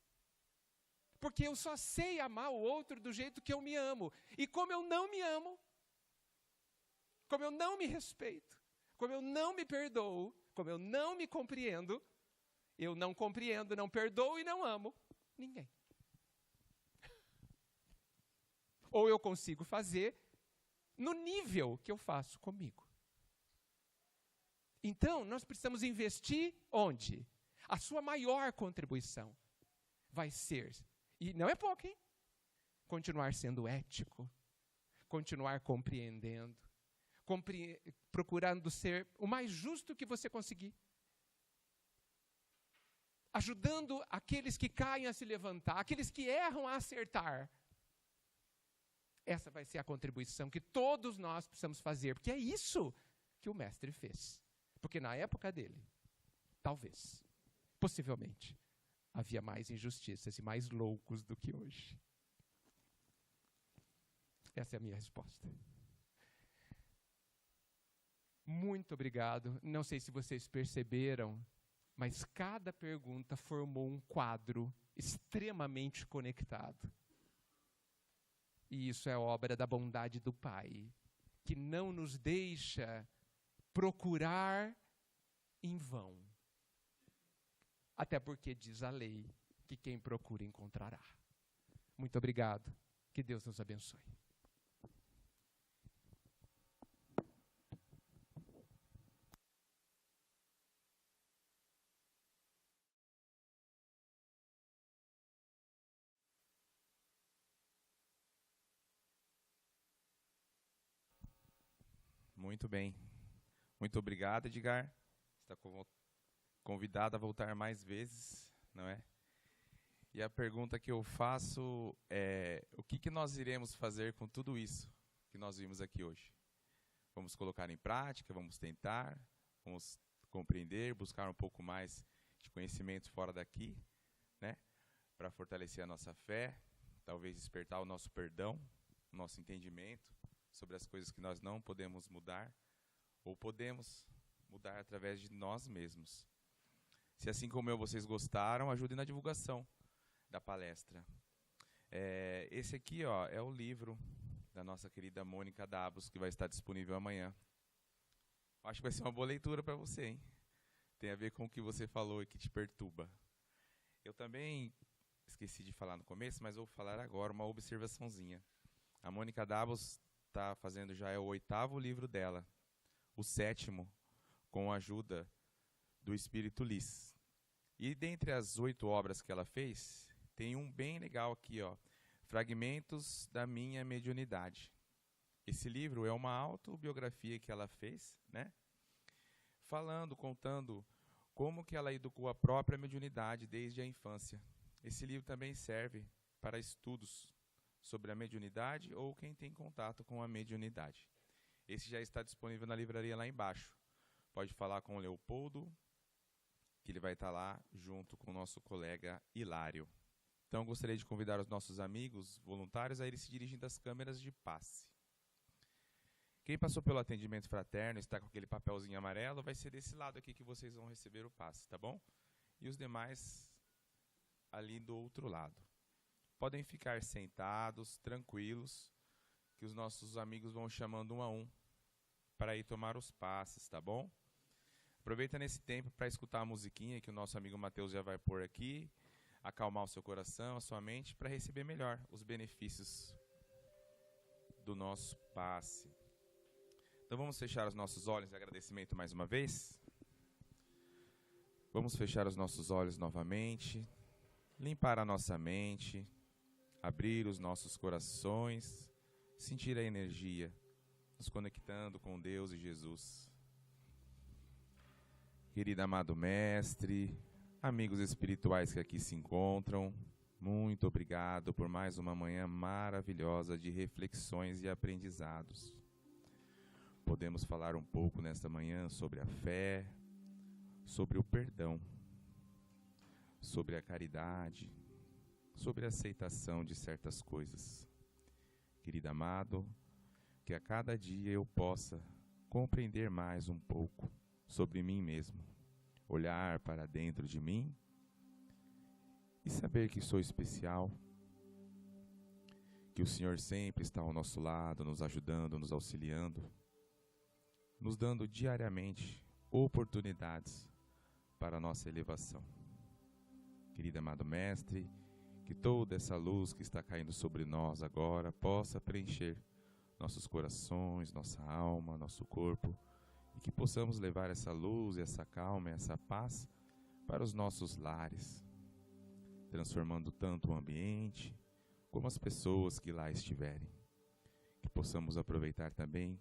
Porque eu só sei amar o outro do jeito que eu me amo. E como eu não me amo, como eu não me respeito, como eu não me perdoo, como eu não me compreendo, eu não compreendo, não perdoo e não amo ninguém. Ou eu consigo fazer no nível que eu faço comigo. Então, nós precisamos investir onde? A sua maior contribuição vai ser, e não é pouco, hein? Continuar sendo ético, continuar compreendendo, procurando ser o mais justo que você conseguir. Ajudando aqueles que caem a se levantar, aqueles que erram a acertar. Essa vai ser a contribuição que todos nós precisamos fazer, porque é isso que o mestre fez. Porque na época dele, talvez, possivelmente, havia mais injustiças e mais loucos do que hoje. Essa é a minha resposta. Muito obrigado. Não sei se vocês perceberam, mas cada pergunta formou um quadro extremamente conectado. E isso é obra da bondade do Pai, que não nos deixa procurar em vão. Até porque diz a lei que quem procura encontrará. Muito obrigado. Que Deus nos abençoe. Muito bem. Muito obrigado, Edgar. Está convidado a voltar mais vezes, não é? E a pergunta que eu faço é: o que nós iremos fazer com tudo isso que nós vimos aqui hoje? Vamos colocar em prática, vamos tentar, vamos compreender, buscar um pouco mais de conhecimento fora daqui, né? Para fortalecer a nossa fé, talvez despertar o nosso perdão, o nosso entendimento sobre as coisas que nós não podemos mudar, ou podemos mudar através de nós mesmos. Se assim como eu, vocês gostaram, ajudem na divulgação da palestra. Esse aqui, ó, é o livro da nossa querida Mônica Davos, que vai estar disponível amanhã. Acho que vai ser uma boa leitura para você, hein? Tem a ver com o que você falou e que te perturba. Eu também esqueci de falar no começo, mas vou falar agora uma observaçãozinha. A Mônica Davos está fazendo já o 8º livro dela, o 7º, com a ajuda do Espírito Liz. E dentre as 8 obras que ela fez, tem um bem legal aqui, ó, Fragmentos da Minha Mediunidade. Esse livro é uma autobiografia que ela fez, né? Contando como que ela educou a própria mediunidade desde a infância. Esse livro também serve para estudos sobre a mediunidade ou quem tem contato com a mediunidade. Esse já está disponível na livraria lá embaixo. Pode falar com o Leopoldo, que ele vai estar lá junto com o nosso colega Hilário. Então, gostaria de convidar os nossos amigos voluntários a irem se dirigindo às câmeras de passe. Quem passou pelo atendimento fraterno, está com aquele papelzinho amarelo, vai ser desse lado aqui que vocês vão receber o passe, tá bom? E os demais ali do outro lado. Podem ficar sentados, tranquilos, que os nossos amigos vão chamando um a um para ir tomar os passes, tá bom? Aproveita nesse tempo para escutar a musiquinha que o nosso amigo Matheus já vai pôr aqui, acalmar o seu coração, a sua mente, para receber melhor os benefícios do nosso passe. Então vamos fechar os nossos olhos em agradecimento mais uma vez? Vamos fechar os nossos olhos novamente, limpar a nossa mente, abrir os nossos corações, sentir a energia, nos conectando com Deus e Jesus. Querido amado Mestre, amigos espirituais que aqui se encontram, muito obrigado por mais uma manhã maravilhosa de reflexões e aprendizados. Podemos falar um pouco nesta manhã sobre a fé, sobre o perdão, sobre a caridade, sobre a aceitação de certas coisas. Querido amado, que a cada dia eu possa compreender mais um pouco sobre mim mesmo, olhar para dentro de mim e saber que sou especial, que o Senhor sempre está ao nosso lado, nos ajudando, nos auxiliando, nos dando diariamente oportunidades para a nossa elevação. Querido amado Mestre, que toda essa luz que está caindo sobre nós agora possa preencher nossos corações, nossa alma, nosso corpo, e que possamos levar essa luz, essa calma, essa paz para os nossos lares, transformando tanto o ambiente como as pessoas que lá estiverem. Que possamos aproveitar também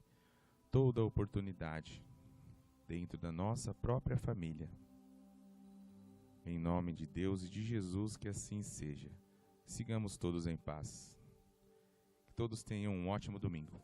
toda a oportunidade dentro da nossa própria família. Em nome de Deus e de Jesus, que assim seja. Sigamos todos em paz. Que todos tenham um ótimo domingo.